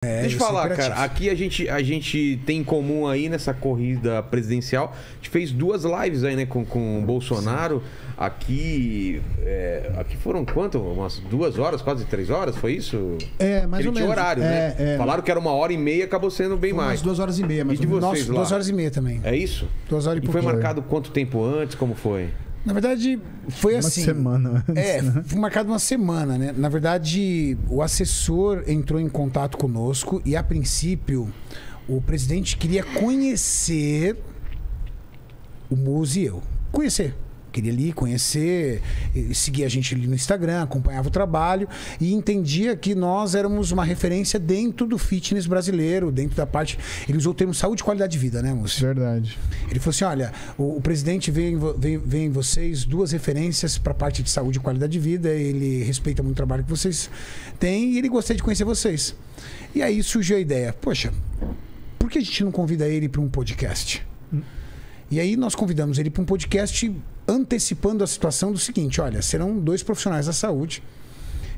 Deixa eu falar, cara, aqui a gente tem em comum aí nessa corrida presidencial, a gente fez 2 lives aí, né, com o Bolsonaro. Aqui foram quanto? Umas 2 horas, quase 3 horas, foi isso? Mais ou menos. Ele tinha horário, né? Falaram que era 1h30, acabou sendo bem mais. Umas 2h30, mas de vocês lá? 2h30 também. É isso? 2 horas e foi marcado quanto tempo antes? Como foi? Na verdade, foi assim. Uma semana antes. Foi marcado uma semana, né? Na verdade, o assessor entrou em contato conosco e, a princípio, o presidente queria conhecer o Muzi e eu. Queria ali conhecer, seguir a gente ali no Instagram, acompanhava o trabalho e entendia que nós éramos uma referência dentro do fitness brasileiro, dentro da parte... Ele usou o termo saúde e qualidade de vida, né, Múcio? Verdade. Ele falou assim, olha, o presidente vê em vocês 2 referências para a parte de saúde e qualidade de vida, ele respeita muito o trabalho que vocês têm e ele gostaria de conhecer vocês. E aí surgiu a ideia, poxa, por que a gente não convida ele para um podcast? E aí nós convidamos ele para um podcast antecipando a situação do seguinte, olha, serão 2 profissionais da saúde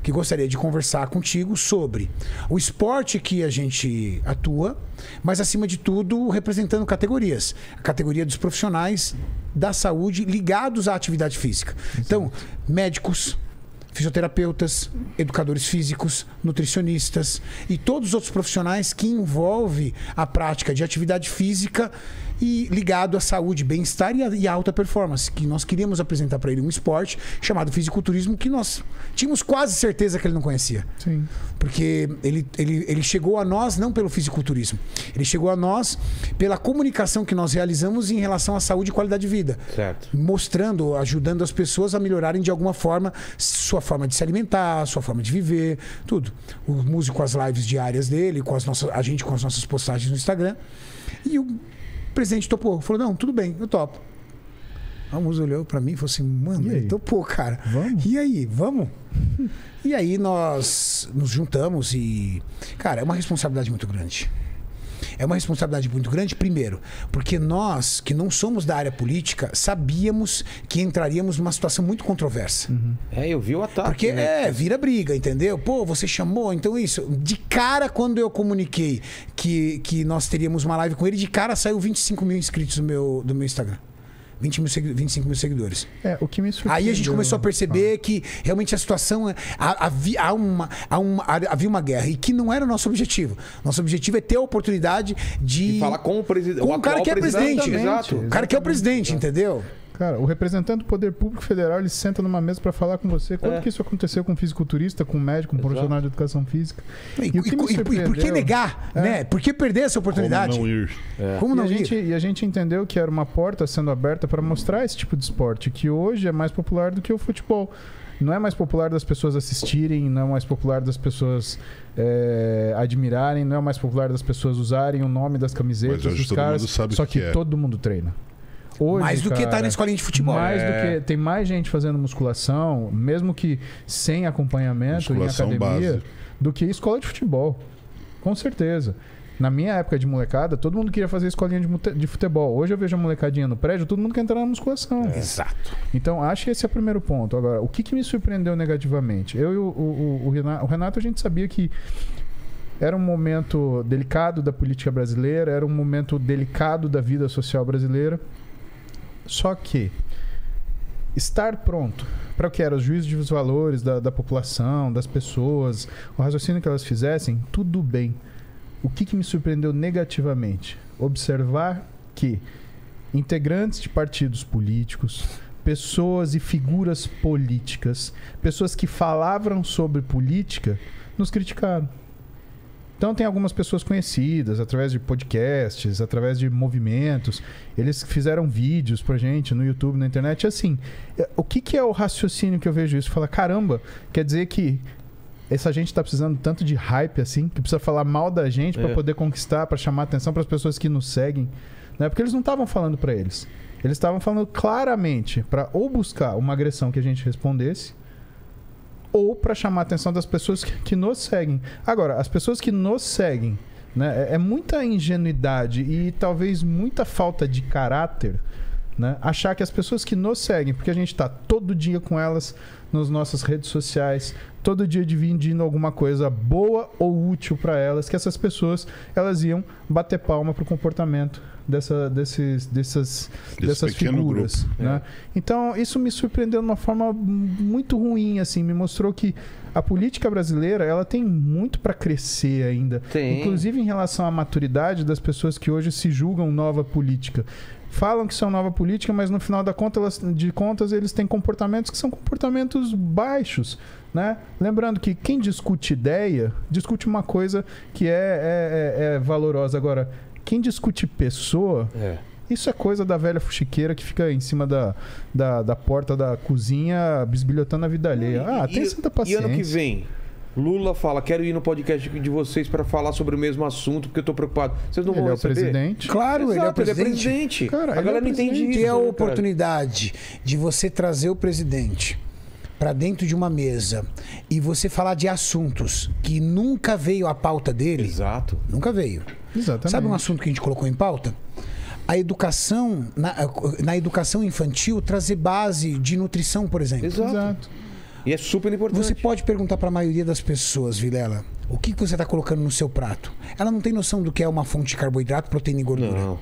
que gostaria de conversar contigo sobre o esporte que a gente atua, mas acima de tudo representando categorias. A categoria dos profissionais da saúde ligados à atividade física. Então, médicos, fisioterapeutas, educadores físicos, nutricionistas e todos os outros profissionais que envolvem a prática de atividade física e ligado à saúde, bem-estar e alta performance, que nós queríamos apresentar para ele um esporte chamado fisiculturismo que nós tínhamos quase certeza que ele não conhecia. Sim. Porque ele chegou a nós não pelo fisiculturismo, ele chegou a nós pela comunicação que nós realizamos em relação à saúde e qualidade de vida. Certo. Mostrando, ajudando as pessoas a melhorarem de alguma forma sua forma de se alimentar, sua forma de viver, tudo. O músico com as lives diárias dele, a gente com as nossas postagens no Instagram. E o presidente topou, falou, não, tudo bem, eu topo. A Musa olhou pra mim e falou assim, mano, ele topou, cara. Vamos? E aí, vamos? E aí nós nos juntamos e, cara, é uma responsabilidade muito grande. É uma responsabilidade muito grande, primeiro, porque nós, que não somos da área política, sabíamos que entraríamos numa situação muito controversa. Eu vi o ataque. Porque, vira briga, entendeu? Pô, você chamou, então isso. De cara, quando eu comuniquei que nós teríamos uma live com ele, de cara saiu 25 mil inscritos do meu Instagram. 25 mil seguidores. O que me surpreendeu... Aí a gente começou a perceber que realmente a situação... Havia uma guerra e que não era o nosso objetivo. Nosso objetivo é ter a oportunidade de falar com o presidente. Com o cara que é presidente. Exato. O cara que é o presidente, entendeu? Cara, o representante do Poder Público Federal, ele senta numa mesa para falar com você. Quando que isso aconteceu com um fisiculturista, com um médico, com um profissional de educação física? E por que negar? Né? Por que perder essa oportunidade? Como não ir? Como não ir? E a gente entendeu que era uma porta sendo aberta para mostrar esse tipo de esporte, que hoje é mais popular do que o futebol. Não é mais popular das pessoas assistirem, não é mais popular das pessoas admirarem, não é mais popular das pessoas usarem o nome das camisetas dos caras. Só que todo mundo treina. Hoje, mais do que estar na escolinha de futebol. Mais do que tem mais gente fazendo musculação, mesmo que sem acompanhamento em academia, base, do que escola de futebol. Com certeza. Na minha época de molecada, todo mundo queria fazer escolinha de futebol. Hoje eu vejo a molecadinha no prédio, todo mundo quer entrar na musculação. Exato. Então, acho que esse é o primeiro ponto. Agora, o que me surpreendeu negativamente? Eu e o Renato, a gente sabia que era um momento delicado da política brasileira, era um momento delicado da vida social brasileira. Só que estar pronto para o que eram os juízos de valores da população, das pessoas, o raciocínio que elas fizessem, tudo bem. O que me surpreendeu negativamente? Observar que integrantes de partidos políticos, pessoas e figuras políticas, pessoas que falavam sobre política, nos criticaram. Então tem algumas pessoas conhecidas, através de podcasts, através de movimentos, eles fizeram vídeos pra gente no YouTube, na internet. Assim, o que é o raciocínio que eu vejo isso? Fala, caramba, quer dizer que essa gente tá precisando tanto de hype assim, que precisa falar mal da gente para poder conquistar, para chamar atenção para as pessoas que nos seguem, né? Porque eles não estavam falando para eles. Eles estavam falando claramente para ou buscar uma agressão que a gente respondesse, ou para chamar a atenção das pessoas que nos seguem. Agora, as pessoas que nos seguem, né, é muita ingenuidade e talvez muita falta de caráter, né, achar que as pessoas que nos seguem, porque a gente está todo dia com elas nas nossas redes sociais, todo dia dividindo alguma coisa boa ou útil para elas, que essas pessoas elas iam bater palma pro comportamento dessas figuras, né? Então isso me surpreendeu de uma forma muito ruim, assim, me mostrou que a política brasileira ela tem muito para crescer ainda, inclusive em relação à maturidade das pessoas que hoje se julgam nova política. Falam que são nova política, mas no final de contas eles têm comportamentos que são comportamentos baixos, né? Lembrando que quem discute ideia, discute uma coisa que é valorosa. Agora, quem discute pessoa, isso é coisa da velha fuxiqueira que fica em cima da porta da cozinha bisbilhotando a vida alheia. Tem santa paciência. E ano que vem, Lula fala, quero ir no podcast de vocês para falar sobre o mesmo assunto, porque eu tô preocupado. Vocês não vão receber? Ele é o presidente. Claro, Exato, ele é o presidente. Cara, a galera não entende isso. Ter a oportunidade de você trazer o presidente para dentro de uma mesa e você falar de assuntos que nunca veio à pauta dele. Exato. Nunca veio. Exatamente. Sabe um assunto que a gente colocou em pauta? A educação, na educação infantil, trazer base de nutrição, por exemplo. Exato. E é super importante. Você pode perguntar para a maioria das pessoas, Vilela, o que você está colocando no seu prato? Ela não tem noção do que é uma fonte de carboidrato, proteína e gordura. Não.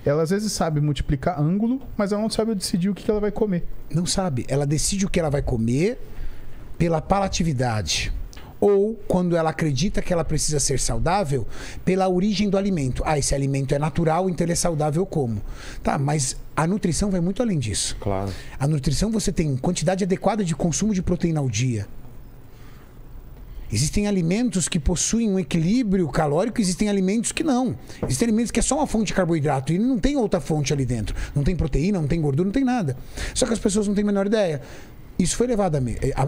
Ela às vezes sabe multiplicar ângulo, mas ela não sabe decidir o que ela vai comer. Não sabe. Ela decide o que ela vai comer pela palatividade. Ou, quando ela acredita que ela precisa ser saudável, pela origem do alimento. Esse alimento é natural, então ele é saudável como? Tá, mas a nutrição vai muito além disso. Claro. A nutrição, você tem quantidade adequada de consumo de proteína ao dia. Existem alimentos que possuem um equilíbrio calórico, existem alimentos que não. Existem alimentos que é só uma fonte de carboidrato e não tem outra fonte ali dentro. Não tem proteína, não tem gordura, não tem nada. Só que as pessoas não têm a menor ideia. Isso foi levado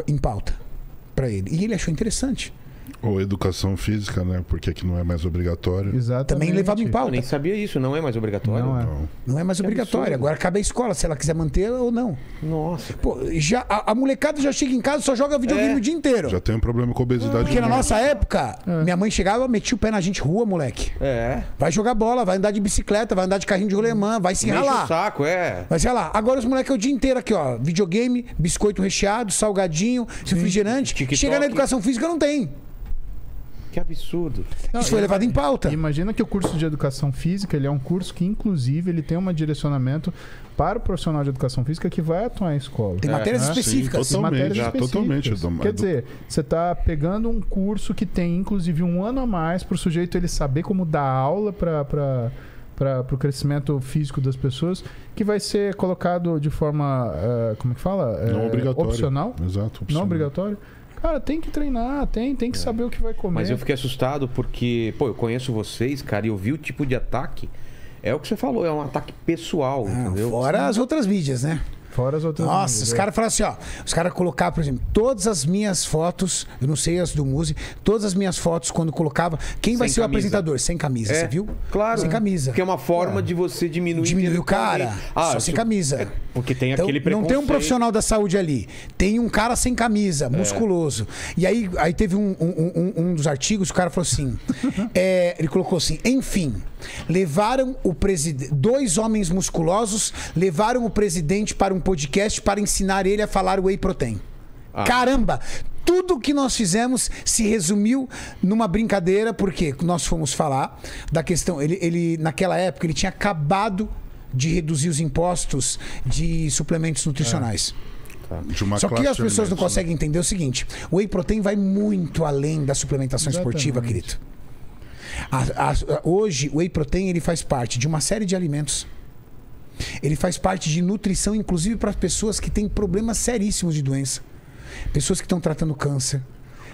em pauta para ele. E ele achou interessante. Ou educação física, né? Porque aqui não é mais obrigatório. Exatamente. Também levado em pauta. Eu nem sabia isso, não é mais obrigatório. Não é mais obrigatório. absurdo. Agora cabe a escola, se ela quiser manter ou não. Nossa. Pô, a molecada já chega em casa e só joga videogame o dia inteiro. Já tem um problema com obesidade. Porque na nossa época, minha mãe chegava, metia o pé na gente, rua, moleque. Vai jogar bola, vai andar de bicicleta, vai andar de carrinho de rolemã, vai se ralar. o saco, Vai se ralar. Agora os moleques é o dia inteiro aqui, ó. Videogame, biscoito recheado, salgadinho, refrigerante. TikTok. Chega na educação física, não tem. Que absurdo. Isso foi levado em pauta. Imagina que o curso de educação física, ele é um curso que, inclusive, ele tem um direcionamento para o profissional de educação física que vai atuar em escola. Tem matérias específicas. Sim, matérias totalmente. Quer dizer, você está pegando um curso que tem, inclusive, um ano a mais para o sujeito ele saber como dar aula para o crescimento físico das pessoas, que vai ser colocado de forma, como é que fala? Não obrigatório. Opcional. Exato, opcional. Não obrigatório. Cara, tem que treinar, tem que saber o que vai comer. Mas eu fiquei assustado porque, eu conheço vocês, cara, e eu vi o tipo de ataque. É o que você falou, é um ataque pessoal, entendeu? Fora as outras mídias, né? Fora as outras Nossa, mídias, os caras falaram assim, ó. Os caras colocaram, por exemplo, todas as minhas fotos, eu não sei as do Muzi, todas as minhas fotos, quando colocava, quem vai ser o apresentador? Sem camisa, você viu? Claro. Sem camisa. Porque é uma forma de você diminuir o cara, só sem camisa. Porque tem então, aquele preconceito. não tem um profissional da saúde ali. Tem um cara sem camisa, musculoso. E aí teve um dos artigos, o cara falou assim, ele colocou assim, enfim, levaram o presidente, 2 homens musculosos levaram o presidente para um podcast para ensinar ele a falar whey protein. Caramba! Tudo que nós fizemos se resumiu numa brincadeira, porque nós fomos falar da questão, ele naquela época ele tinha acabado de reduzir os impostos de suplementos nutricionais. Só que as pessoas não conseguem entender o seguinte, o whey protein vai muito além da suplementação esportiva, querido. Hoje o whey protein ele faz parte de uma série de alimentos. Ele faz parte de nutrição, inclusive para pessoas que têm problemas seríssimos de doença. Pessoas que estão tratando câncer.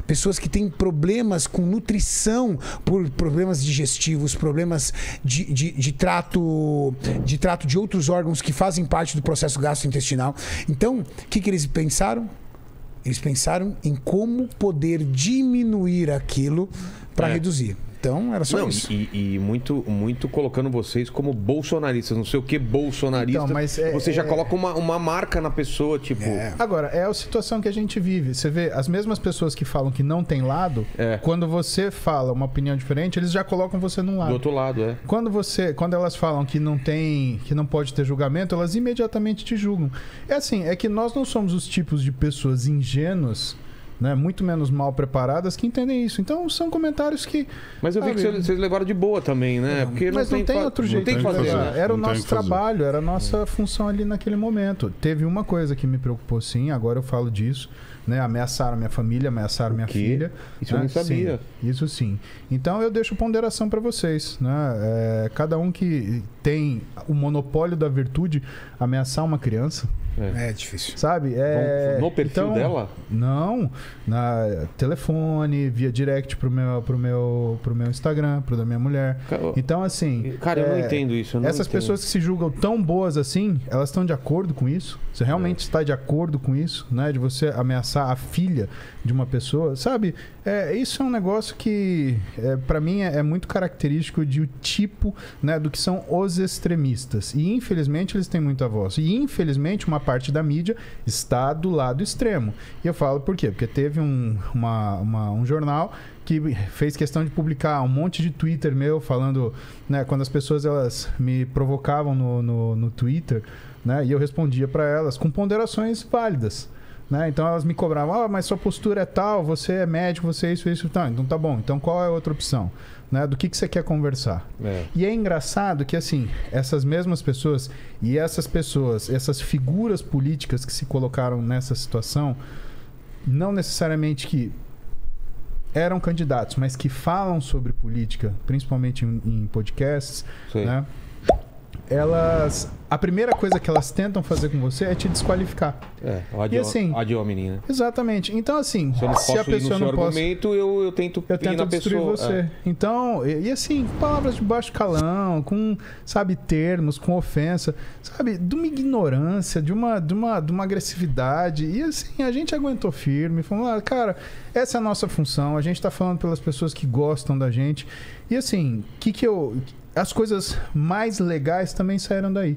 Pessoas que têm problemas com nutrição por problemas digestivos, problemas de trato de outros órgãos que fazem parte do processo gastrointestinal. Então, o que eles pensaram? Eles pensaram em como poder diminuir aquilo para reduzir. Então, era só Não, isso. e muito colocando vocês como bolsonaristas, não sei o que bolsonarista. Então, mas você já coloca uma marca na pessoa, tipo... Agora, é a situação que a gente vive. Você vê, as mesmas pessoas que falam que não tem lado, quando você fala uma opinião diferente, eles já colocam você num lado. Do outro lado, Quando elas falam que não pode ter julgamento, elas imediatamente te julgam. É assim, é que nós não somos os tipos de pessoas ingênuas, né, muito menos mal preparadas, que entendem isso. Então são comentários que... Mas eu vi que vocês levaram de boa também, né? Porque mas não tem outro jeito de fazer. Era o nosso trabalho, era a nossa função ali naquele momento. Teve uma coisa que me preocupou, sim, agora eu falo disso, né? Ameaçaram minha família, ameaçaram minha filha. Isso eu nem sabia. Sim, isso sim. Então eu deixo ponderação para vocês, né? Cada um que tem o monopólio da virtude, ameaçar uma criança... É difícil. Sabe? No perfil dela? Não. Na telefone, via direct pro meu Instagram, pro da minha mulher. Então, assim... Cara, eu não entendo isso. Essas pessoas que se julgam tão boas assim, elas estão de acordo com isso? Você realmente está de acordo com isso? Né? De você ameaçar a filha de uma pessoa? Sabe? Isso é um negócio que, para mim, é muito característico de o tipo, né, do que são os extremistas. E, infelizmente, eles têm muita voz. E, infelizmente, uma parte da mídia está do lado extremo. E eu falo por quê? Porque teve um jornal que fez questão de publicar um monte de Twitter meu falando, né, quando as pessoas elas me provocavam no Twitter, né, e eu respondia para elas com ponderações válidas. Né? Então elas me cobravam, mas sua postura é tal, você é médico, você é isso. Então tá bom, então qual é a outra opção? Né? Do que você quer conversar? E é engraçado que, assim, essas mesmas pessoas e essas figuras políticas que se colocaram nessa situação, não necessariamente que eram candidatos, mas que falam sobre política, principalmente em podcasts, né? A primeira coisa que elas tentam fazer com você é te desqualificar. E assim, ad hominem, né? Exatamente. Então, assim, se a pessoa não posso... argumento, eu tento destruir você. Então, e assim, com palavras de baixo calão, com, sabe, termos, com ofensa, sabe, de uma ignorância, de uma agressividade. E assim, a gente aguentou firme, falou, cara, essa é a nossa função, a gente tá falando pelas pessoas que gostam da gente. E assim, as coisas mais legais também saíram daí,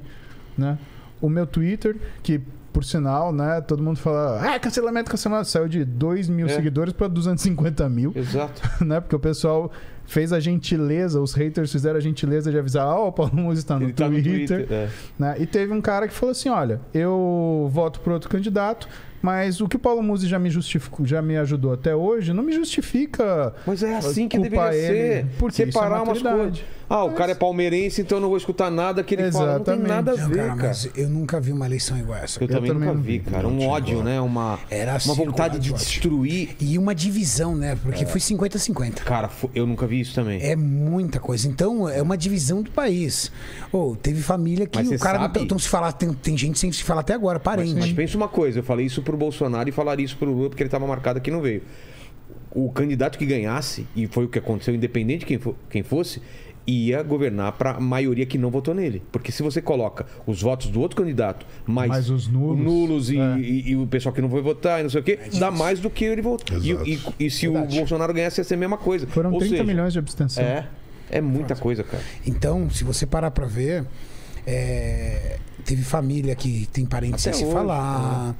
né? O meu Twitter, que por sinal, né, todo mundo fala, cancelamento, saiu de 2 mil seguidores para 250 mil. Exato. Né? Porque o pessoal fez a gentileza, os haters fizeram a gentileza de avisar, o Paulo Musi está no Twitter. Né? E teve um cara que falou assim, olha, eu voto por outro candidato, mas o que o Paulo Musi já me ajudou até hoje, não me justifica. Mas é assim que deveria ser. Porque separar umas coisas. O cara é palmeirense, então eu não vou escutar nada que ele fala. Não tem nada a ver, cara. Mas eu nunca vi uma eleição igual essa. Eu também nunca vi, cara. Um ódio, né? Uma vontade de destruir. E uma divisão, né? Porque foi 50-50. Cara, eu nunca vi isso também. É muita coisa. Então, é uma divisão do país. Teve família que o cara não se falar. Tem gente sem se falar até agora, parente. Mas pensa uma coisa, eu falei isso pro Bolsonaro e falaria isso pro Lula porque ele tava marcado aqui e não veio. O candidato que ganhasse, e foi o que aconteceu, independente de quem fosse, ia governar para a maioria que não votou nele. Porque se você coloca os votos do outro candidato, mais os nulos e o pessoal que não foi votar e não sei o quê, dá mais do que ele votou. E se o Bolsonaro ganhasse, ia ser a mesma coisa. Foram 30 milhões de abstenção. É muita coisa, cara. Então, se você parar para ver, teve família que tem parentes sem se falar.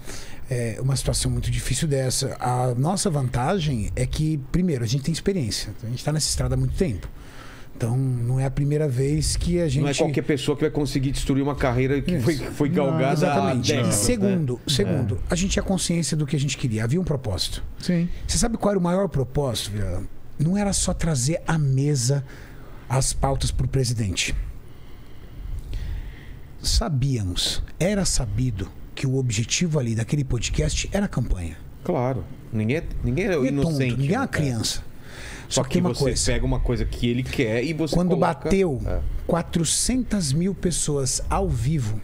É uma situação muito difícil dessa. A nossa vantagem é que, primeiro, a gente tem experiência. A gente está nessa estrada há muito tempo. Então, não é a primeira vez que a gente... Não é qualquer pessoa que vai conseguir destruir uma carreira que foi galgada. Exatamente. E segundo, a gente tinha consciência do que a gente queria. Havia um propósito. Sim. Você sabe qual era o maior propósito, Vila? Não era só trazer à mesa as pautas para o presidente. Era sabido que o objetivo ali daquele podcast era a campanha. Claro. Ninguém é inocente. Tonto, ninguém é uma criança. Só que você pega uma coisa que ele quer e você Quando bateu 400 mil pessoas ao vivo,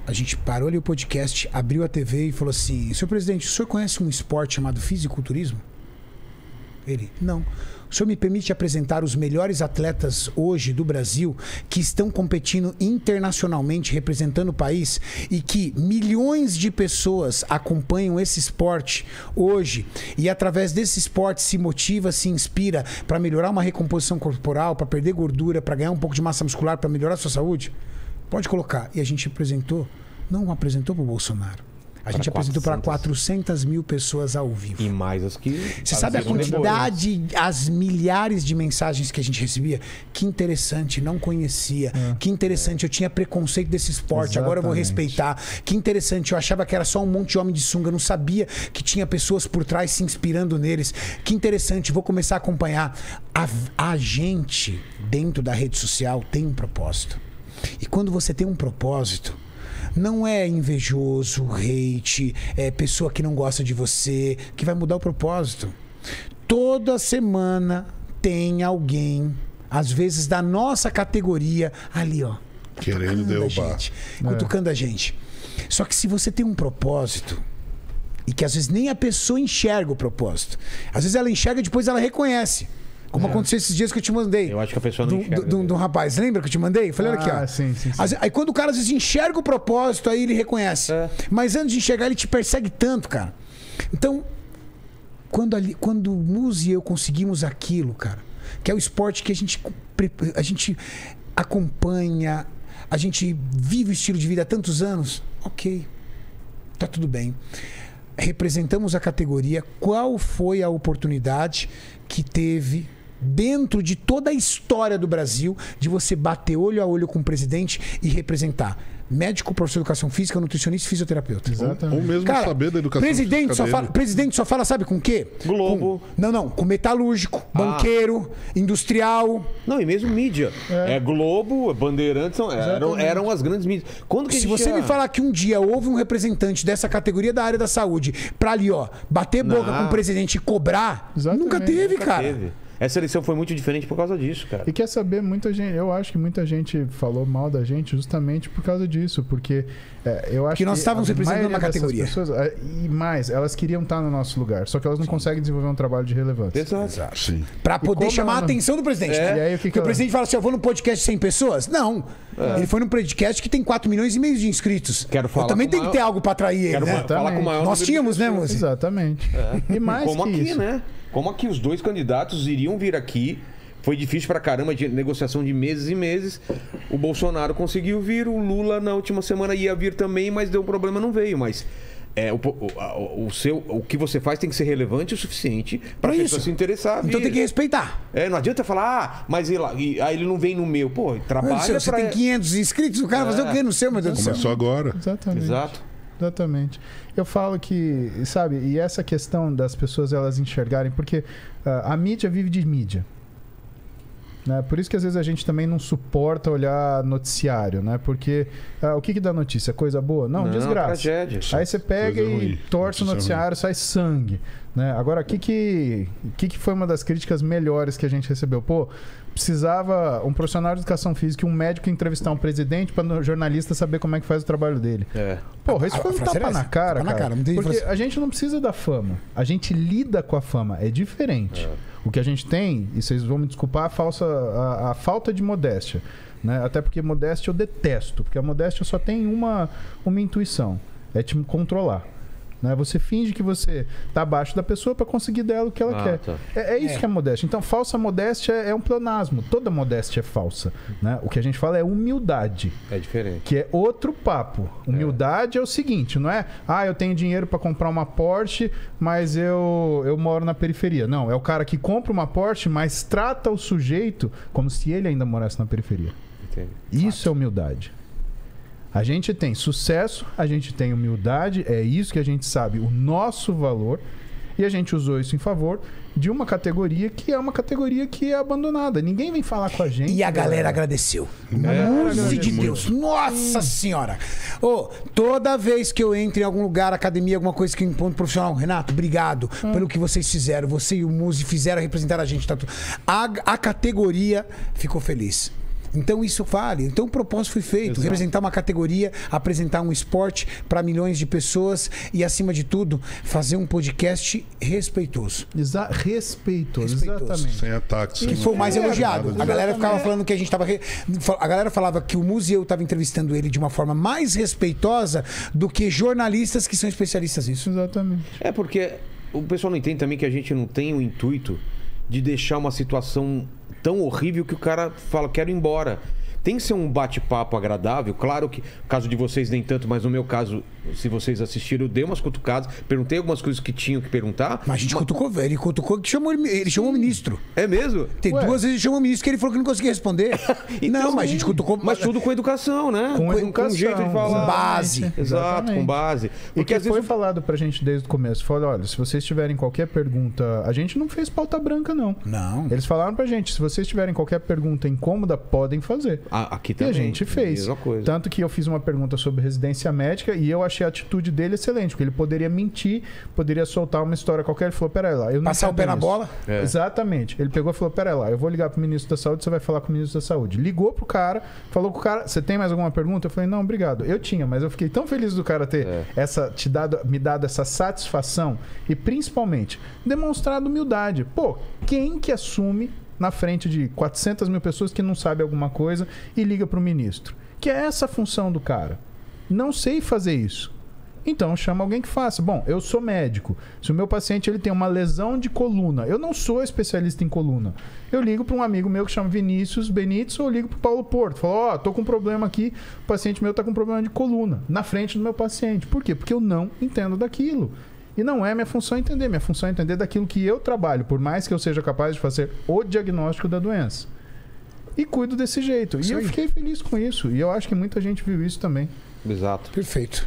a gente parou ali o podcast, abriu a TV e falou assim, senhor presidente, o senhor conhece um esporte chamado fisiculturismo? Ele, não. O senhor me permite apresentar os melhores atletas hoje do Brasil que estão competindo internacionalmente, representando o país e que milhões de pessoas acompanham esse esporte hoje e através desse esporte se motiva, se inspira para melhorar uma recomposição corporal, para perder gordura, para ganhar um pouco de massa muscular, para melhorar a sua saúde? Pode colocar. E a gente apresentou, não apresentou para o Bolsonaro. A gente apresentou para 400 mil pessoas ao vivo. E mais as que... Você sabe a quantidade, as milhares de mensagens que a gente recebia? Que interessante, não conhecia. Que interessante, eu tinha preconceito desse esporte, agora eu vou respeitar. Que interessante, eu achava que era só um monte de homem de sunga, eu não sabia que tinha pessoas por trás se inspirando neles. Que interessante, vou começar a acompanhar. A gente, dentro da rede social, tem um propósito. E quando você tem um propósito... Não é invejoso, hate, é pessoa que não gosta de você, que vai mudar o propósito. Toda semana tem alguém, às vezes da nossa categoria, ali, ó. Querendo derrubar. Cutucando a gente. Só que se você tem um propósito, e que às vezes nem a pessoa enxerga o propósito. Às vezes ela enxerga e depois ela reconhece. Como aconteceu esses dias que eu te mandei. Eu acho que a pessoa não enxerga. Do rapaz, lembra que eu te mandei? Eu falei, olha aqui, ó. Sim. Aí quando o cara às vezes enxerga o propósito, aí ele reconhece. Mas antes de enxergar, ele te persegue tanto, cara. Então, quando o Muzi e eu conseguimos aquilo, cara, que é o esporte que a gente acompanha, a gente vive o estilo de vida há tantos anos, ok, tá tudo bem. Representamos a categoria. Qual foi a oportunidade que teve dentro de toda a história do Brasil de você bater olho a olho com o presidente e representar? Médico, professor de educação física, nutricionista e fisioterapeuta. Ou mesmo Cara, saber da educação presidente física presidente só fala, sabe com o quê? Globo. Com metalúrgico, banqueiro, industrial. Não, e mesmo mídia. É Globo, Bandeirantes, eram as grandes mídias. Quando que Se você me falar que um dia houve um representante dessa categoria da área da saúde pra ali, ó, bater boca com o presidente e cobrar, nunca teve, cara. Teve. Essa eleição foi muito diferente por causa disso, cara. E quer saber, muita gente, eu acho que muita gente falou mal da gente justamente por causa disso, porque eu acho que nós estávamos representando uma categoria. Pessoas, e mais, elas queriam estar no nosso lugar, só que elas não conseguem desenvolver um trabalho de relevância. Exato. Sim. Pra poder chamar a atenção do presidente. E aí, porque o presidente fala assim, eu vou num podcast de 100 pessoas? Não. Ele foi num podcast que tem 4 milhões e meio de inscritos. Quero falar eu também tenho que ter algo pra atrair ele, né? Falar com o maior Nós tínhamos, né, Muzi? Exatamente. E mais como que aqui, isso. né? Como aqui os dois candidatos iriam vir aqui. Foi difícil pra caramba, de negociação de meses e meses. O Bolsonaro conseguiu vir, o Lula na última semana ia vir também, mas deu um problema, não veio. Mas o que você faz tem que ser relevante o suficiente pra pessoa se interessar. Então tem que respeitar. Não adianta falar, mas aí ele não vem no meu. Pô, trabalha Você tem 500 inscritos, o cara fazer o quê no seu, meu Deus do céu? Começou agora. Exatamente. Exato. Exatamente. Eu falo que, sabe, e essa questão das pessoas elas enxergarem, porque a mídia vive de mídia. Né? Por isso que às vezes a gente também não suporta olhar noticiário, né? Porque o que dá notícia? Coisa boa? Não, desgraça. Tragédia. Aí você pega Coisa e ruim. torce o noticiário, sai sangue. Né? Agora, o que foi uma das críticas melhores que a gente recebeu? Pô, precisava um profissional de educação física e um médico entrevistar um presidente para o jornalista saber como é que faz o trabalho dele. Porra, isso foi um tapa na cara, cara. Porque a gente não precisa da fama. A gente lida com a fama. É diferente. O que a gente tem, e vocês vão me desculpar, a falta de modéstia. Né? Até porque modéstia eu detesto. Porque a modéstia só tem uma intuição. É te controlar. Né? Você finge que você está abaixo da pessoa para conseguir dela o que ela quer. Tá. É isso que é modéstia. Então, falsa modéstia é um pleonasmo. Toda modéstia é falsa. Né? O que a gente fala é humildade. É diferente. Que é outro papo. Humildade é o seguinte, não é? Eu tenho dinheiro para comprar uma Porsche, mas eu moro na periferia. Não, é o cara que compra uma Porsche, mas trata o sujeito como se ele ainda morasse na periferia. Entendi. Isso é humildade. A gente tem sucesso, a gente tem humildade, é isso que a gente sabe, o nosso valor, e a gente usou isso em favor de uma categoria que é uma categoria que é abandonada. Ninguém vem falar com a gente. E a galera agradeceu. Luz de Deus. Nossa Senhora. Toda vez que eu entro em algum lugar, academia, alguma coisa que em ponto profissional, Renato, obrigado pelo que vocês fizeram. Você e o Muzi fizeram representar a gente. A categoria ficou feliz. Então isso vale. Então o propósito foi feito. Representar uma categoria, apresentar um esporte para milhões de pessoas e, acima de tudo, fazer um podcast respeitoso. Respeitoso, exatamente. Sem ataques. Que foi o mais elogiado. A galera ficava falando que a gente tava... A galera falava que o Muzi e eu tava entrevistando ele de uma forma mais respeitosa do que jornalistas que são especialistas nisso. Exatamente. É porque o pessoal não entende também que a gente não tem o intuito de deixar uma situação tão horrível que o cara fala, quero ir embora. Tem que ser um bate-papo agradável. Claro que, no caso de vocês, nem tanto, mas no meu caso, se vocês assistiram, eu dei umas cutucadas, perguntei algumas coisas que tinham que perguntar. Mas a gente cutucou, velho. Ele cutucou que ele chamou o ministro. É mesmo? Tem 2 vezes ele chamou o ministro que ele falou que não conseguia responder. Então, não, mas a gente cutucou. Mas tudo com educação, né? Com educação, um jeito de falar. Com base. Exato, Exatamente. com base. Porque Porque às foi vezes... falado pra gente desde o começo. Falou, olha, se vocês tiverem qualquer pergunta... A gente não fez pauta branca, não. Não. Eles falaram pra gente, se vocês tiverem qualquer pergunta incômoda, podem fazer. Aqui E também. a gente fez. Mesma coisa. Tanto que eu fiz uma pergunta sobre residência médica e eu achei a atitude dele excelente, porque ele poderia mentir, poderia soltar uma história qualquer. Ele falou, peraí lá, eu não Passar o entendo pé na isso. bola? É. Exatamente. Ele pegou e falou, peraí lá, eu vou ligar pro ministro da saúde, você vai falar com o ministro da saúde. Ligou pro cara, falou com o cara, você tem mais alguma pergunta? Eu falei, não, obrigado. Eu tinha, mas eu fiquei tão feliz do cara ter me dado essa satisfação e principalmente demonstrado humildade. Pô, quem que assume na frente de 400 mil pessoas que não sabe alguma coisa e liga pro ministro? Que é essa a função do cara. Não sei fazer isso. Então chama alguém que faça. Bom, eu sou médico. Se o meu paciente ele tem uma lesão de coluna, eu não sou especialista em coluna. Eu ligo para um amigo meu que chama Vinícius Benites ou ligo para o Paulo Porto. Falo, ó, tô com um problema aqui, o paciente meu tá com um problema de coluna, na frente do meu paciente. Por quê? Porque eu não entendo daquilo. E não é minha função entender. Minha função é entender daquilo que eu trabalho, por mais que eu seja capaz de fazer o diagnóstico da doença. E cuido desse jeito. Isso e eu aí. fiquei feliz com isso. E eu acho que muita gente viu isso também. Exato. Perfeito.